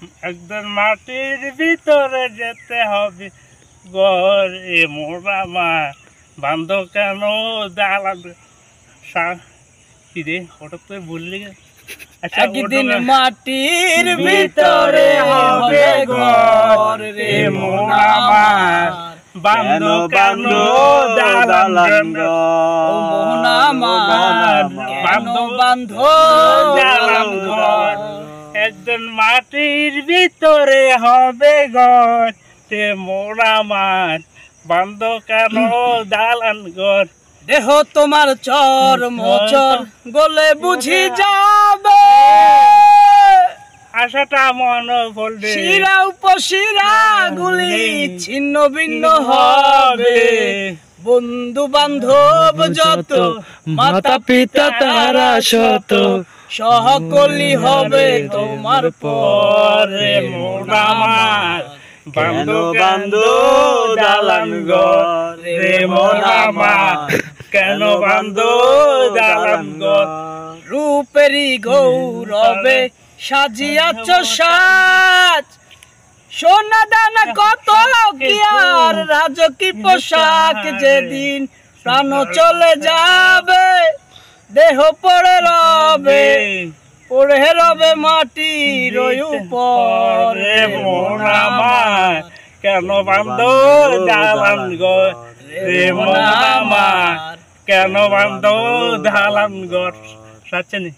একদম মাটির ভিতরে যেতে হবে ঘর এ মোরা মা বান্ধ কেন দালান কি রে হঠাৎ করে বললি একদিন মাটির ভিতরে হবে ঘর রে মোরা মা বান্ধ কেন দালান মোহনা মা বান্ধ বান্ধ দালান ঘর একজন মাটির ভিতরে হবে ঘর সে মোরা মাঠ বান্ধ কেন দালান ঘর দেহ তোমার চর মোচর গলে বুঝি যাবে আশাটা মন বলবে শিরা উপশিরা গুলি ছিন্ন ভিন্ন হবে বন্ধু বান্ধব যত মাতা পিতা তারা শত সকলই হবে তোমার পরে মোরা মাঠ বান্ধ বান্ধ দালান ঘর রে মোরা মাঠ কেন বান্ধ দালান ঘর রূপেরই গৌরবে সাজিয়াছ সাজ সোনা দানা কত কি আর রাজকী পোশাক যেদিন প্রাণ চলে যাবে দেহ পড়ে রবে মাটির উপরে মোরা মাঠ কেন বান্ধ দালান ঘর রে মোরা মাঠ কেন বান্ধ দালান ঘর সাচ্ছেনি